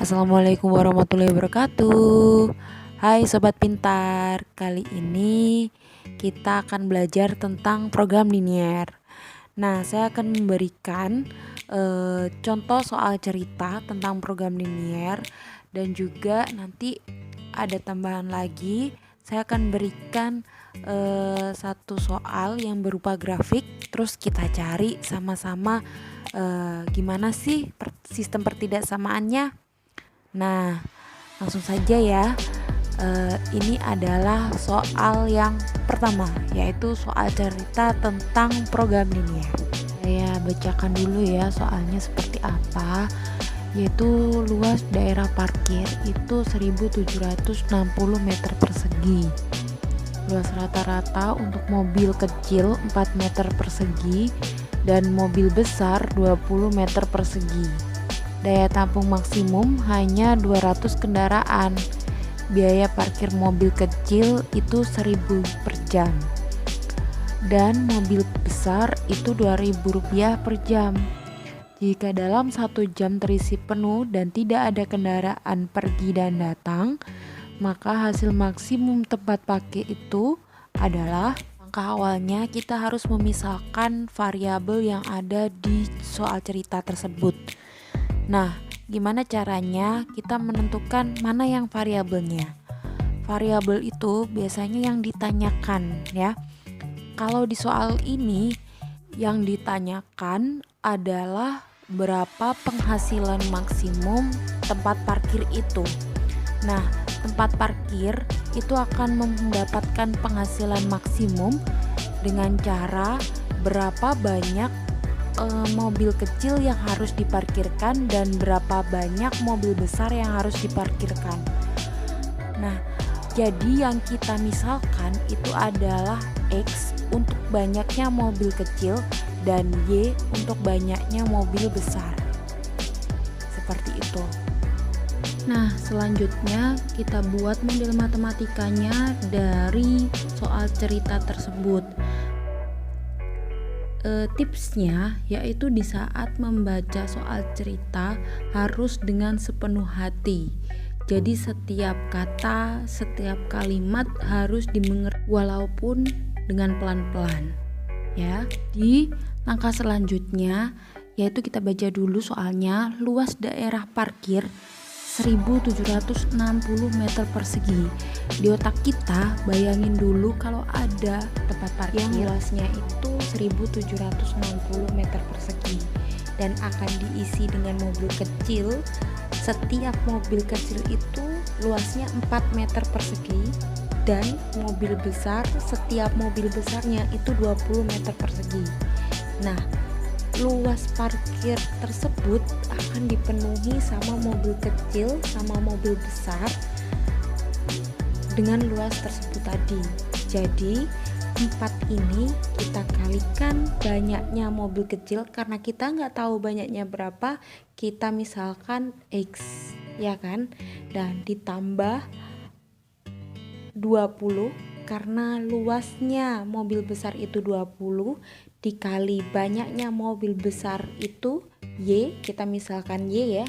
Assalamualaikum warahmatullahi wabarakatuh. Hai sobat pintar, kali ini kita akan belajar tentang program linier. Nah, saya akan memberikan contoh soal cerita tentang program linier, dan juga nanti ada tambahan lagi. Saya akan berikan satu soal yang berupa grafik, terus kita cari sama-sama gimana sih sistem pertidaksamaannya. Nah, langsung saja ya. Ini adalah soal yang pertama, yaitu soal cerita tentang program linier. Saya bacakan dulu ya soalnya seperti apa. Yaitu luas daerah parkir itu 1760 meter persegi. Luas rata-rata untuk mobil kecil 4 meter persegi dan mobil besar 20 meter persegi. Daya tampung maksimum hanya 200 kendaraan. Biaya parkir mobil kecil itu 1.000 per jam. Dan mobil besar itu Rp2.000 per jam. Jika dalam 1 jam terisi penuh dan tidak ada kendaraan pergi dan datang, maka hasil maksimum tempat pakai itu adalah, langkah awalnya kita harus memisahkan variabel yang ada di soal cerita tersebut. Nah, gimana caranya kita menentukan mana yang variabelnya? Variabel itu biasanya yang ditanyakan ya. Kalau di soal ini yang ditanyakan adalah berapa penghasilan maksimum tempat parkir itu. Nah, tempat parkir itu akan mendapatkan penghasilan maksimum dengan cara berapa banyak mobil kecil yang harus diparkirkan dan berapa banyak mobil besar yang harus diparkirkan. Nah, jadi yang kita misalkan itu adalah X untuk banyaknya mobil kecil dan Y untuk banyaknya mobil besar. Seperti itu. Nah, selanjutnya kita buat model matematikanya dari soal cerita tersebut. Tipsnya yaitu di saat membaca soal cerita harus dengan sepenuh hati. Jadi setiap kata, setiap kalimat harus dimengerti walaupun dengan pelan-pelan. Ya. Di langkah selanjutnya yaitu kita baca dulu soalnya. Luas daerah parkir 1760 meter persegi. Di otak kita bayangin dulu kalau ada tempat parkir yang luasnya itu 1760 meter persegi dan akan diisi dengan mobil kecil. Setiap mobil kecil itu luasnya 4 meter persegi dan mobil besar, setiap mobil besarnya itu 20 meter persegi. Nah, luas parkir tersebut akan dipenuhi sama mobil kecil sama mobil besar dengan luas tersebut tadi. Jadi 4 ini kita kalikan banyaknya mobil kecil, karena kita nggak tahu banyaknya berapa, kita misalkan X ya kan, dan ditambah 20 karena luasnya mobil besar itu 20 dikali banyaknya mobil besar itu Y, kita misalkan Y ya,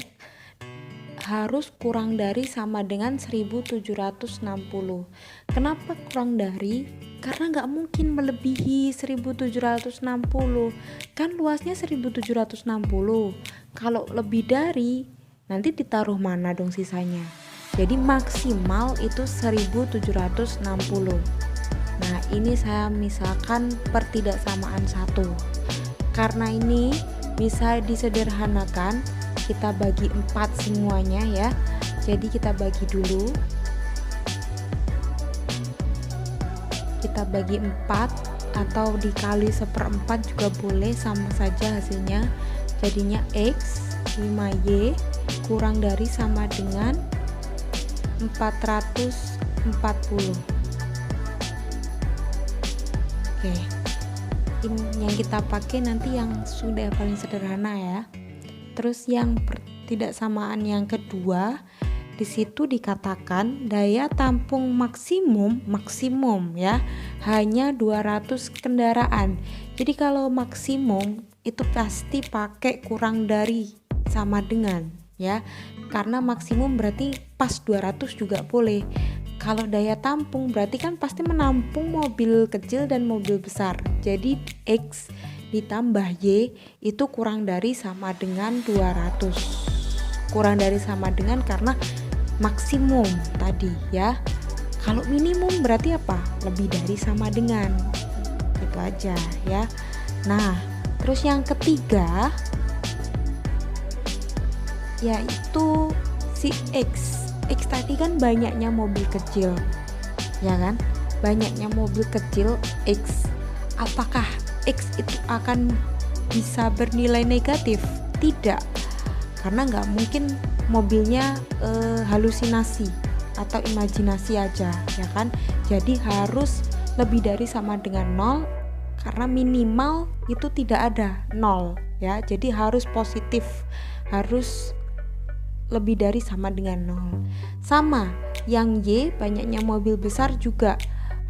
harus kurang dari sama dengan 1760. Kenapa kurang dari? Karena nggak mungkin melebihi 1760, kan luasnya 1760. Kalau lebih dari, nanti ditaruh mana dong sisanya? Jadi maksimal itu 1760. Nah, ini saya misalkan pertidaksamaan 1. Karena ini bisa disederhanakan, kita bagi 4 semuanya ya. Jadi kita bagi dulu. Kita bagi 4 atau dikali 1/4 juga boleh, sama saja hasilnya. Jadinya X 5Y kurang dari sama dengan 440. Oke, ini yang kita pakai nanti yang sudah paling sederhana ya. Terus yang pertidaksamaan yang kedua, di situ dikatakan daya tampung maksimum ya hanya 200 kendaraan. Jadi kalau maksimum itu pasti pakai kurang dari sama dengan ya. Karena maksimum berarti pas 200 juga boleh. Kalau daya tampung berarti kan pasti menampung mobil kecil dan mobil besar. Jadi X ditambah Y itu kurang dari sama dengan 200. Kurang dari sama dengan karena maksimum tadi ya. Kalau minimum berarti apa? Lebih dari sama dengan. Itu aja ya. Nah, terus yang ketiga yaitu si X tadi kan banyaknya mobil kecil ya kan, banyaknya mobil kecil X. Apakah X itu akan bisa bernilai negatif? Tidak, karena nggak mungkin mobilnya halusinasi atau imajinasi aja ya kan. Jadi harus lebih dari sama dengan 0, karena minimal itu tidak ada 0 ya. Jadi harus positif, harus lebih dari sama dengan 0. Sama yang Y, banyaknya mobil besar juga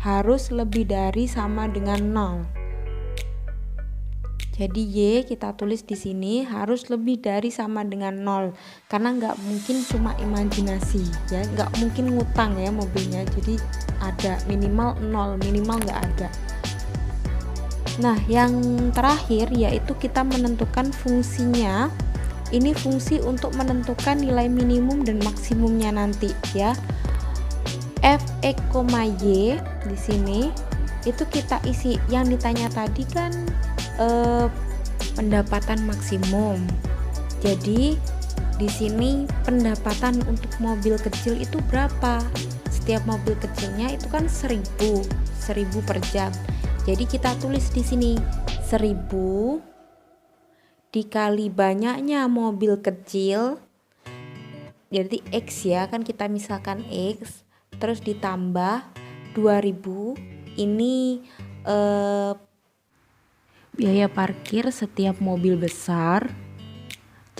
harus lebih dari sama dengan 0. Jadi Y kita tulis di sini harus lebih dari sama dengan 0, karena nggak mungkin cuma imajinasi ya, nggak mungkin ngutang ya mobilnya. Jadi ada minimal 0, minimal nggak ada. Nah, yang terakhir yaitu kita menentukan fungsinya. Ini fungsi untuk menentukan nilai minimum dan maksimumnya nanti ya. F(x), Y di sini itu kita isi yang ditanya tadi kan pendapatan maksimum. Jadi di sini pendapatan untuk mobil kecil itu berapa? Setiap mobil kecilnya itu kan 1000 per jam. Jadi kita tulis di sini 1000 dikali banyaknya mobil kecil, jadi X ya kan, kita misalkan X, terus ditambah 2000 ini biaya parkir setiap mobil besar.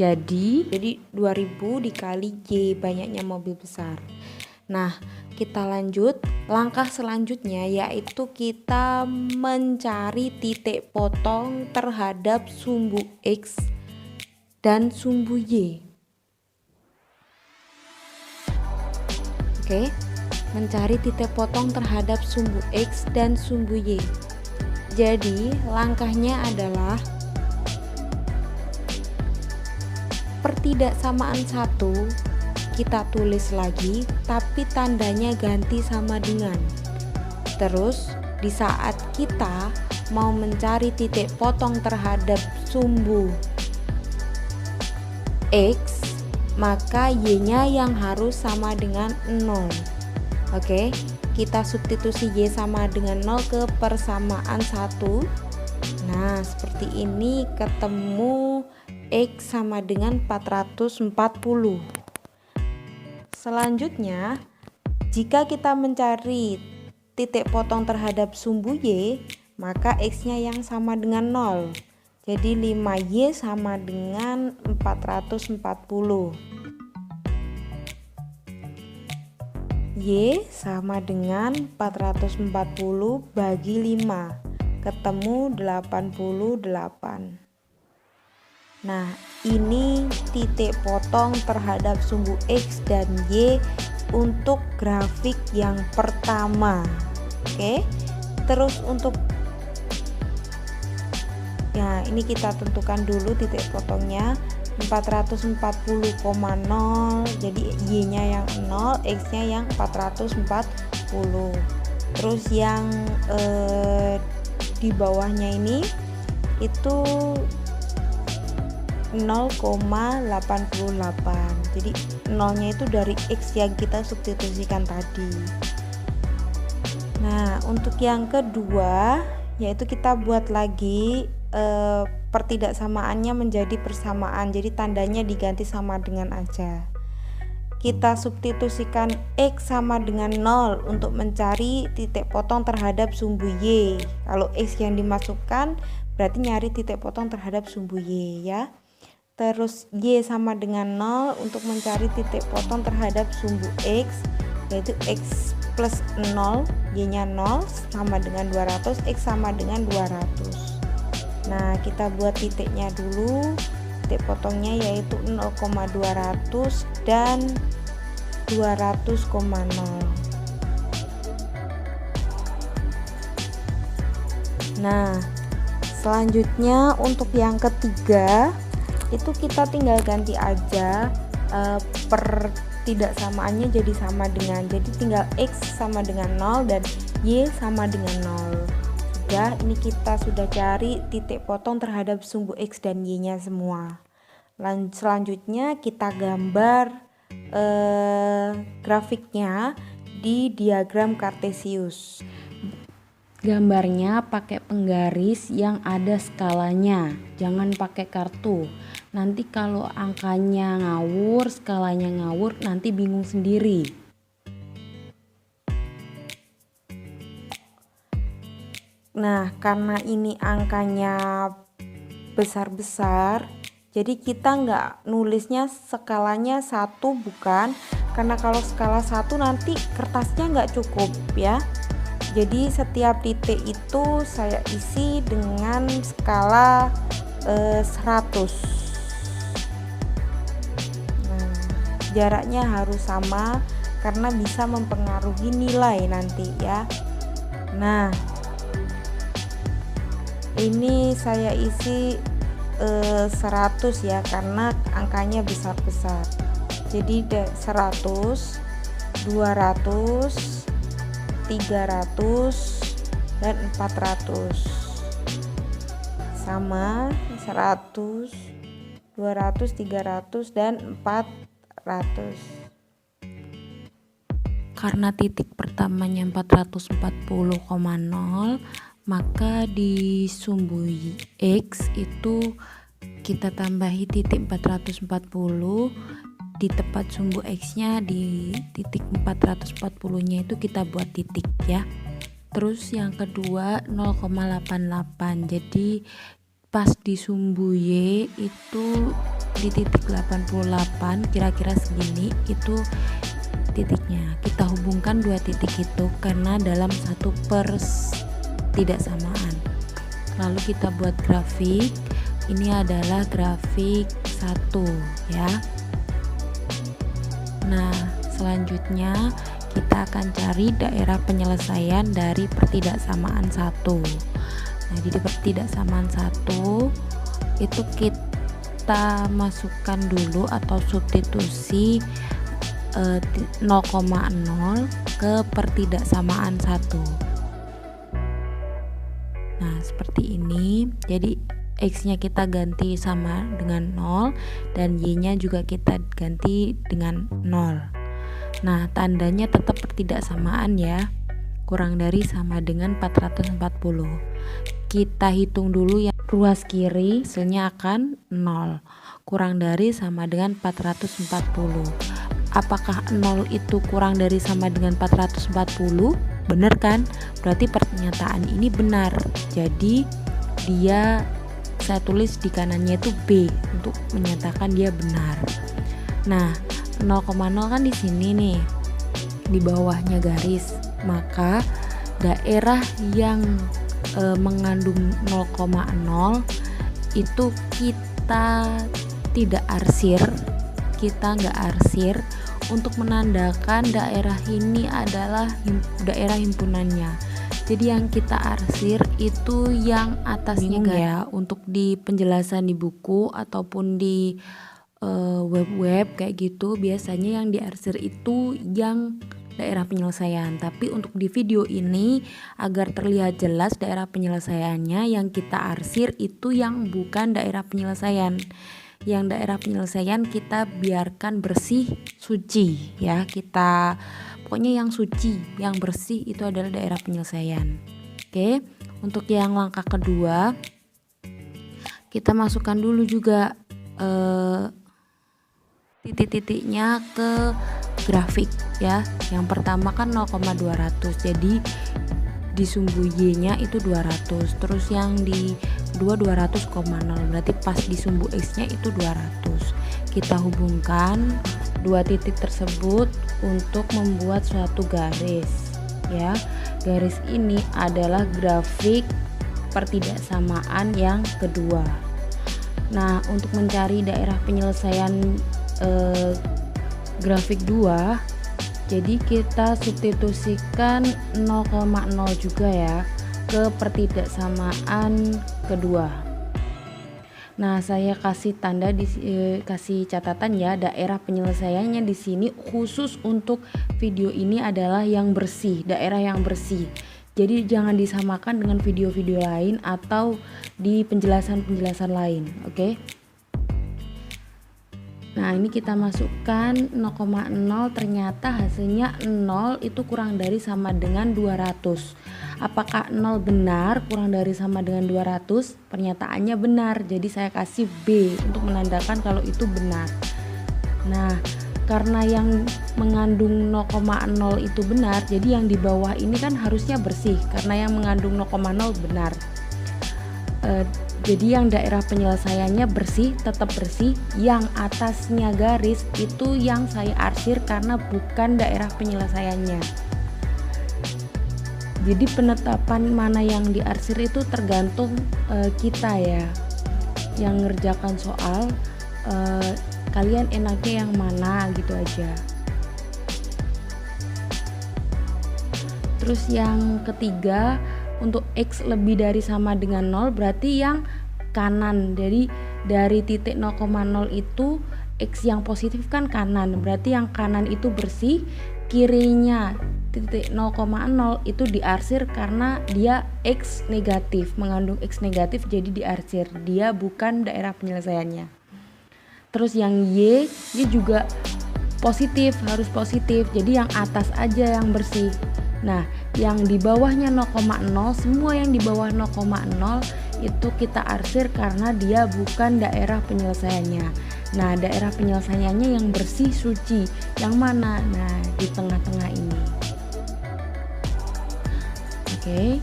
Jadi 2000 dikali Y, banyaknya mobil besar. Nah, kita lanjut. Langkah selanjutnya yaitu kita mencari titik potong terhadap sumbu X dan sumbu Y. Oke, mencari titik potong terhadap sumbu X dan sumbu Y. Jadi langkahnya adalah pertidaksamaan 1 kita tulis lagi, tapi tandanya ganti sama dengan. Terus di saat kita mau mencari titik potong terhadap sumbu X, maka Y-nya yang harus sama dengan 0. Oke, kita substitusi Y sama dengan 0 ke persamaan 1. Nah, seperti ini ketemu X sama dengan 440. Selanjutnya, jika kita mencari titik potong terhadap sumbu Y, maka X-nya yang sama dengan 0. Jadi 5Y sama dengan 440. Y sama dengan 440 bagi 5, ketemu 88. Nah, ini titik potong terhadap sumbu X dan Y untuk grafik yang pertama. Oke. Terus untuk ya, ini kita tentukan dulu titik potongnya 440,0. Jadi Y-nya yang 0, X-nya yang 440. Terus yang di bawahnya ini itu 0,88. Jadi 0-nya itu dari X yang kita substitusikan tadi. Nah, untuk yang kedua yaitu kita buat lagi pertidaksamaannya menjadi persamaan. Jadi tandanya diganti sama dengan aja. Kita substitusikan X sama dengan 0 untuk mencari titik potong terhadap sumbu Y. Kalau X yang dimasukkan berarti nyari titik potong terhadap sumbu Y ya. Terus Y sama dengan 0 untuk mencari titik potong terhadap sumbu X, yaitu X plus 0, Y-nya 0 sama dengan 200, X sama dengan 200. Nah, kita buat titiknya dulu. titik potongnya yaitu 0,200 dan 200,0. Nah, selanjutnya untuk yang ketiga itu kita tinggal ganti aja per tidak samaannya jadi sama dengan, jadi tinggal X sama dengan 0 dan Y sama dengan 0. Sudah, ini kita sudah cari titik potong terhadap sumbu X dan Y nya semua. Selanjutnya kita gambar grafiknya di diagram Kartesius. Gambarnya pakai penggaris yang ada skalanya, jangan pakai kartu. Nanti kalau angkanya ngawur, skalanya ngawur, nanti bingung sendiri. Nah, karena ini angkanya besar-besar, jadi kita nggak nulisnya skalanya 1, bukan. Karena kalau skala 1 nanti kertasnya nggak cukup ya. Jadi setiap titik itu saya isi dengan skala 100. Nah, jaraknya harus sama karena bisa mempengaruhi nilai nanti ya. Nah, ini saya isi 100 ya, karena angkanya besar-besar. Jadi 100, 200, 300 dan 400 sama 100, 200, 300 dan 400. Karena titik pertamanya 440,0, maka di sumbu X itu kita tambahi titik 440. Di tempat sumbu X nya di titik 440 nya itu kita buat titik ya. Terus yang kedua 0,88, jadi pas di sumbu Y itu di titik 88 kira-kira segini itu titiknya. Kita hubungkan dua titik itu karena dalam satu tidak samaan. Lalu kita buat grafik. Ini adalah grafik 1 ya. Nah, selanjutnya kita akan cari daerah penyelesaian dari pertidaksamaan 1. Nah, di pertidaksamaan 1 itu kita masukkan dulu atau substitusi 0,0 ke pertidaksamaan 1. Nah, seperti ini. Jadi X-nya kita ganti sama dengan 0 dan Y-nya juga kita ganti dengan 0. Nah, tandanya tetap pertidaksamaan ya. Kurang dari sama dengan 440. Kita hitung dulu yang ruas kiri, hasilnya akan 0. Kurang dari sama dengan 440. Apakah 0 itu kurang dari sama dengan 440? Benar kan? Berarti pernyataan ini benar. Jadi dia saya tulis di kanannya itu B untuk menyatakan dia benar. Nah, 0,0 kan di sini nih, di bawahnya garis. Maka daerah yang mengandung 0,0 itu kita tidak arsir, kita nggak arsir untuk menandakan daerah ini adalah daerah himpunannya. Jadi yang kita arsir itu yang atasnya ya. Untuk di penjelasan di buku ataupun di web-web kayak gitu, biasanya yang diarsir itu yang daerah penyelesaian. Tapi untuk di video ini agar terlihat jelas daerah penyelesaiannya, yang kita arsir itu yang bukan daerah penyelesaian. Yang daerah penyelesaian kita biarkan bersih, suci ya. Kita pokoknya yang suci, yang bersih itu adalah daerah penyelesaian. Oke, untuk yang langkah kedua kita masukkan dulu juga titik-titiknya ke grafik ya. Yang pertama kan 0,200, jadi di sumbu Y-nya itu 200. Terus yang di kedua 200,0, berarti pas di sumbu X-nya itu 200. Kita hubungkan dua titik tersebut untuk membuat suatu garis ya. Garis ini adalah grafik pertidaksamaan yang kedua. Nah, untuk mencari daerah penyelesaian grafik 2, jadi kita substitusikan 0,0 juga ya ke pertidaksamaan kedua. Nah, saya kasih tanda kasih catatan ya, daerah penyelesaiannya di sini khusus untuk video ini adalah yang bersih, daerah yang bersih. Jadi jangan disamakan dengan video-video lain atau di penjelasan-penjelasan lain, oke? Nah, ini kita masukkan 0,0, ternyata hasilnya 0 itu kurang dari sama dengan 200. Apakah 0 benar kurang dari sama dengan 200? Pernyataannya benar, jadi saya kasih B untuk menandakan kalau itu benar. Nah, karena yang mengandung 0,0 itu benar, jadi yang di bawah ini kan harusnya bersih karena yang mengandung 0,0 benar. Jadi yang daerah penyelesaiannya bersih, tetap bersih. Yang atasnya garis itu yang saya arsir karena bukan daerah penyelesaiannya. Jadi penetapan mana yang diarsir itu tergantung kita ya, yang ngerjakan soal. Kalian enaknya yang mana gitu aja. Terus yang ketiga, untuk X lebih dari sama dengan 0 berarti yang kanan. Jadi dari titik 0,0 itu X yang positif kan kanan, berarti yang kanan itu bersih. Kirinya titik 0,0 itu diarsir karena dia X negatif, mengandung X negatif, jadi diarsir, dia bukan daerah penyelesaiannya. Terus yang Y juga positif, harus positif, jadi yang atas aja yang bersih. Nah, yang di bawahnya 0,0, semua yang di bawah 0,0 itu kita arsir karena dia bukan daerah penyelesaiannya. Nah, daerah penyelesaiannya yang bersih, suci, yang mana? Nah, di tengah-tengah ini. Oke,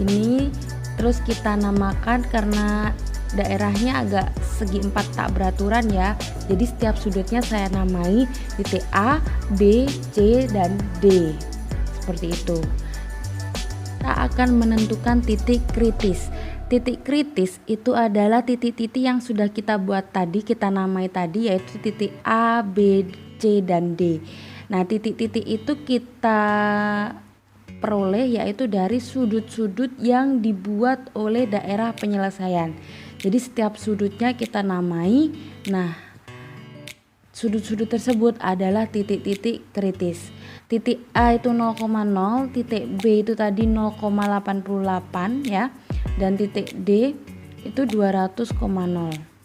ini terus kita namakan karena daerahnya agak segi 4 tak beraturan ya. Jadi setiap sudutnya saya namai titik A, B, C, dan D. Seperti itu. Kita akan menentukan titik kritis. Titik kritis itu adalah titik-titik yang sudah kita buat tadi, kita namai tadi, yaitu titik A, B, C, dan D. Nah, titik-titik itu kita peroleh yaitu dari sudut-sudut yang dibuat oleh daerah penyelesaian. Jadi setiap sudutnya kita namai. Nah, sudut-sudut tersebut adalah titik-titik kritis. Titik A itu 0,0, titik B itu tadi 0,88 ya, dan titik D itu 200,0.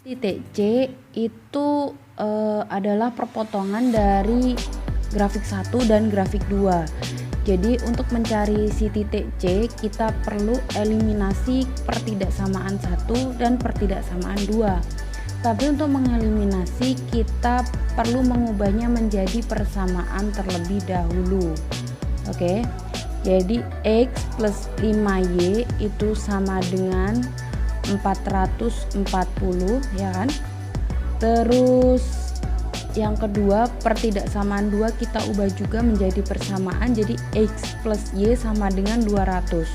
Titik C itu adalah perpotongan dari grafik 1 dan grafik 2. Jadi untuk mencari si titik C kita perlu eliminasi pertidaksamaan 1 dan pertidaksamaan 2. Tapi untuk mengeliminasi kita perlu mengubahnya menjadi persamaan terlebih dahulu. Oke. Jadi X plus 5Y itu sama dengan 440 ya kan. Terus yang kedua, pertidaksamaan 2 kita ubah juga menjadi persamaan, jadi X plus Y sama dengan 200.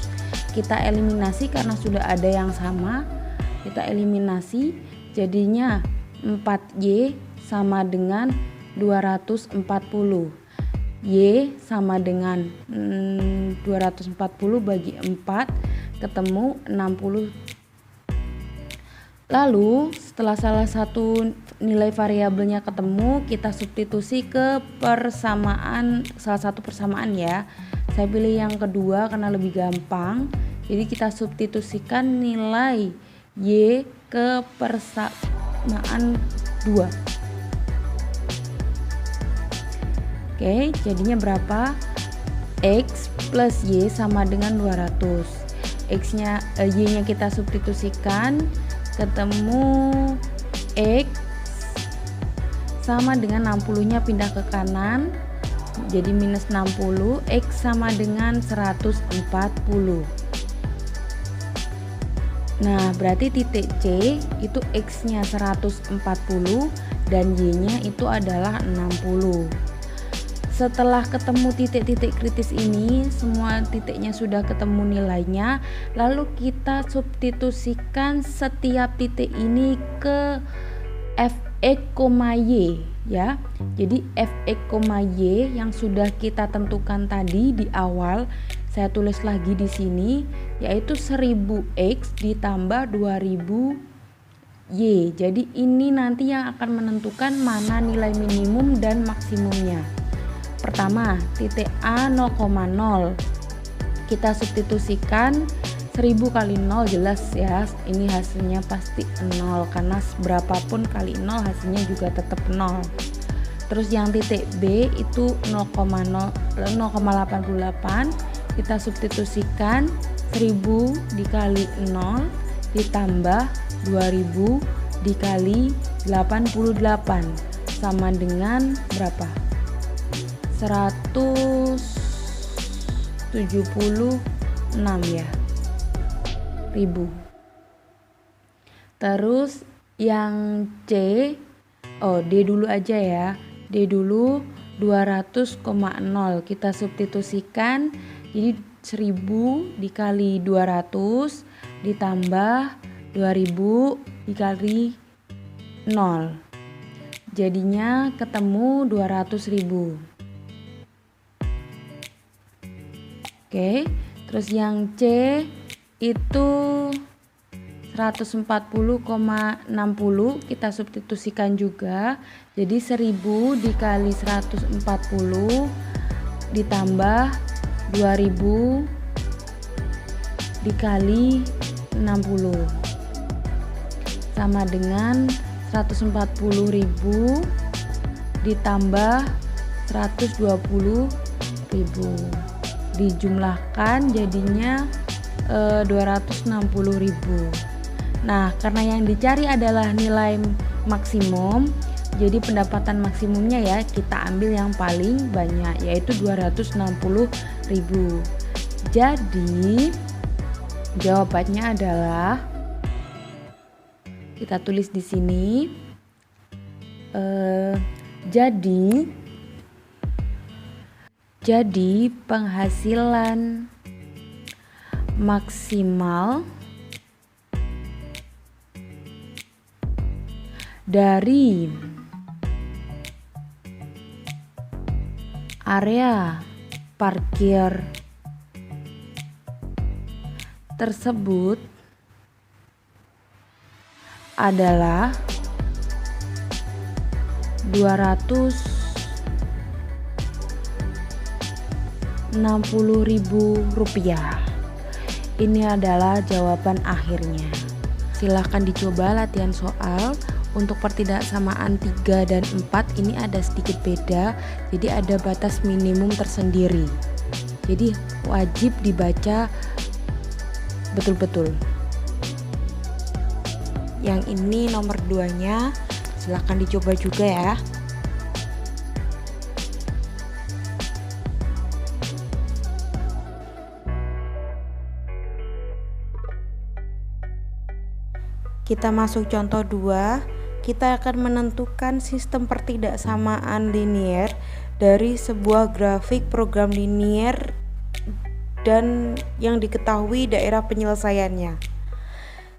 Kita eliminasi karena sudah ada yang sama, kita eliminasi, jadinya 4Y sama dengan 240. Y sama dengan 240 bagi 4 ketemu 60. Lalu setelah salah satu nilai variabelnya ketemu, kita substitusi ke persamaan, salah satu persamaan ya. Saya pilih yang kedua karena lebih gampang. Jadi kita substitusikan nilai Y ke persamaan 2. Oke, jadinya berapa? X plus Y sama dengan 200. Y-nya kita substitusikan, ketemu X sama dengan 60-nya pindah ke kanan, jadi minus 60. X sama dengan 140. Nah, berarti titik C itu X-nya 140 dan Y-nya itu adalah 60. Setelah ketemu titik-titik kritis ini, semua titiknya sudah ketemu nilainya, lalu kita substitusikan setiap titik ini ke fx, y ya. Jadi fx, y yang sudah kita tentukan tadi di awal, saya tulis lagi di sini, yaitu 1000x ditambah 2000 y. Jadi ini nanti yang akan menentukan mana nilai minimum dan maksimumnya. Pertama, titik A 0,0. Kita substitusikan 1000 kali 0 jelas ya. Ini hasilnya pasti 0 karena berapapun kali 0 hasilnya juga tetap 0. Terus yang titik B itu 0,88. Kita substitusikan 1000 dikali 0 ditambah 2000 dikali 88 sama dengan berapa? 176 ya, ribu. Terus yang C, D dulu aja ya. D dulu 200,0 kita substitusikan, jadi 1000 dikali 200 ditambah 2000 dikali 0, jadinya ketemu 200.000. Oke, terus yang C itu 140,60 kita substitusikan juga, jadi 1000 dikali 140 ditambah 2000 dikali 60 sama dengan 140.000 ditambah 120.000, dijumlahkan jadinya 260.000. Nah, karena yang dicari adalah nilai maksimum, jadi pendapatan maksimumnya ya kita ambil yang paling banyak, yaitu 260.000. Jadi jawabannya adalah, kita tulis di sini, jadi penghasilan maksimal dari area parkir tersebut adalah 260.000 rupiah. Ini adalah jawaban akhirnya. Silahkan dicoba latihan soal. Untuk pertidaksamaan 3 dan 4 ini ada sedikit beda, jadi ada batas minimum tersendiri. Jadi wajib dibaca betul-betul. Yang ini nomor 2-nya, silahkan dicoba juga ya. Kita masuk contoh 2. Kita akan menentukan sistem pertidaksamaan linier dari sebuah grafik program linier dan yang diketahui daerah penyelesaiannya.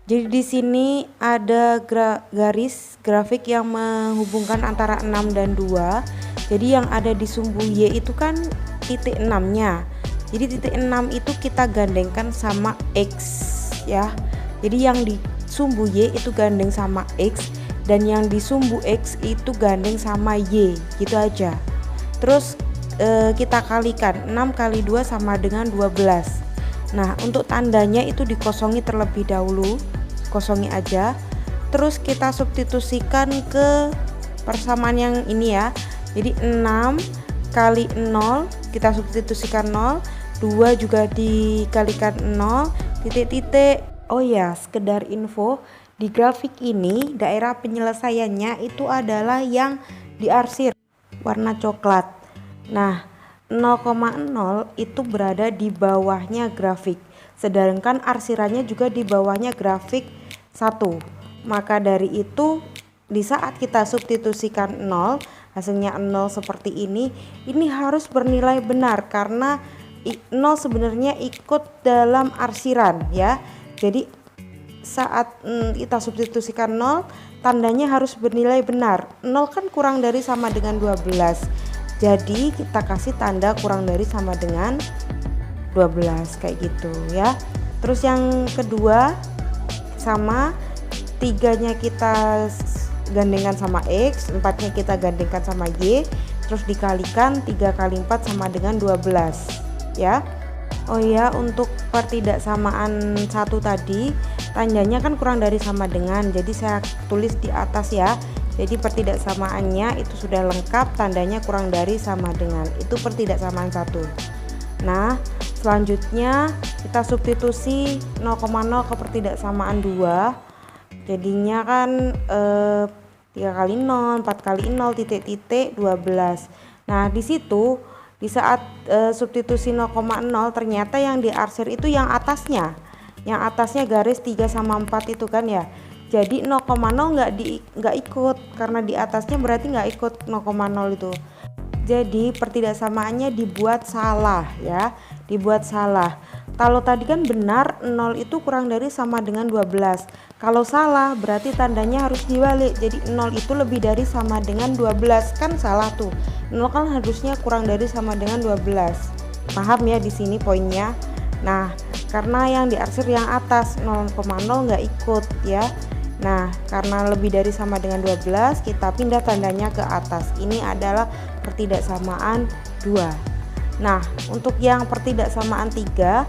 Jadi di sini ada garis grafik yang menghubungkan antara 6 dan 2. Jadi yang ada di sumbu Y itu kan titik 6-nya. Jadi titik 6 itu kita gandengkan sama X ya. Jadi yang di sumbu Y itu gandeng sama X, dan yang di sumbu X itu gandeng sama Y, gitu aja. Terus kita kalikan, 6 kali 2 sama dengan 12. Nah, untuk tandanya itu dikosongi terlebih dahulu, kosongi aja. Terus kita substitusikan ke persamaan yang ini ya. Jadi 6 kali 0 kita substitusikan 0, 2 juga dikalikan 0, titik-titik. Oh ya, sekedar info, di grafik ini daerah penyelesaiannya itu adalah yang diarsir warna coklat. Nah, 0,0 itu berada di bawahnya grafik, sedangkan arsirannya juga di bawahnya grafik 1. Maka dari itu di saat kita substitusikan 0, hasilnya 0 seperti ini harus bernilai benar karena 0 sebenarnya ikut dalam arsiran ya. Jadi saat kita substitusikan 0, tandanya harus bernilai benar. 0 kan kurang dari sama dengan 12. Jadi kita kasih tanda kurang dari sama dengan 12 kayak gitu ya. Terus yang kedua, sama 3-nya kita gandengkan sama X, 4-nya kita gandengkan sama Y, terus dikalikan 3 kali 4 sama dengan 12 ya. Oh ya, untuk pertidaksamaan 1 tadi tandanya kan kurang dari sama dengan, jadi saya tulis di atas ya. Jadi pertidaksamaannya itu sudah lengkap, tandanya kurang dari sama dengan, itu pertidaksamaan 1. Nah selanjutnya kita substitusi 0,0 ke pertidaksamaan 2, jadinya kan 3 kali 0, 4 kali 0, titik-titik 12. Nah di situ di saat substitusi 0,0 ternyata yang diarsir itu yang atasnya garis 3 sama 4 itu kan ya. Jadi 0,0 nggak ikut karena di atasnya berarti nggak ikut 0,0 itu. Jadi pertidaksamaannya dibuat salah ya, dibuat salah. Kalau tadi kan benar 0 itu kurang dari sama dengan 12. Kalau salah berarti tandanya harus dibalik. Jadi 0 itu lebih dari sama dengan 12, kan salah tuh. 0 kan harusnya kurang dari sama dengan 12. Paham ya di sini poinnya? Nah, karena yang diarsir yang atas 0,0 nggak ikut ya. Nah, karena lebih dari sama dengan 12, kita pindah tandanya ke atas. Ini adalah pertidaksamaan 2. Nah, untuk yang pertidaksamaan 3,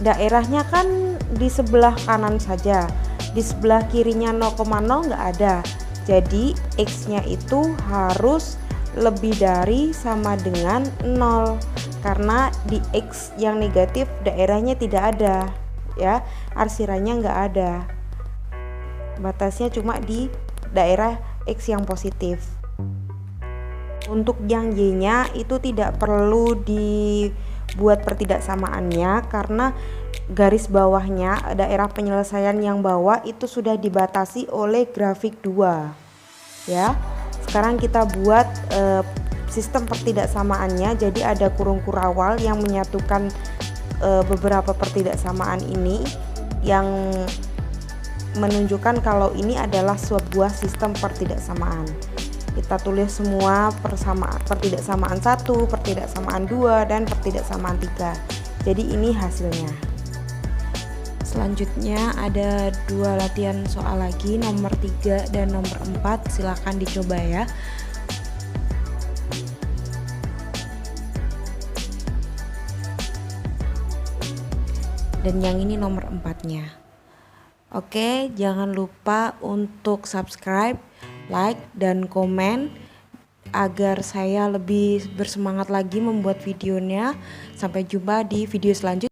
daerahnya kan di sebelah kanan saja. Di sebelah kirinya 0,0 nggak ada. Jadi, X-nya itu harus lebih dari sama dengan 0. Karena di X yang negatif daerahnya tidak ada ya, arsirannya nggak ada. Batasnya cuma di daerah X yang positif. Untuk yang Y-nya itu tidak perlu dibuat pertidaksamaannya karena garis bawahnya, daerah penyelesaian yang bawah itu sudah dibatasi oleh grafik 2 ya. Sekarang kita buat sistem pertidaksamaannya. Jadi ada kurung kurawal yang menyatukan beberapa pertidaksamaan ini yang menunjukkan kalau ini adalah sebuah sistem pertidaksamaan. Kita tulis semua pertidaksamaan 1, pertidaksamaan 2, dan pertidaksamaan 3. Jadi ini hasilnya. Selanjutnya ada 2 latihan soal lagi, nomor 3 dan nomor 4. Silakan dicoba ya. Dan yang ini nomor 4-nya. Oke, jangan lupa untuk subscribe, like, dan komen agar saya lebih bersemangat lagi membuat videonya. Sampai jumpa di video selanjutnya.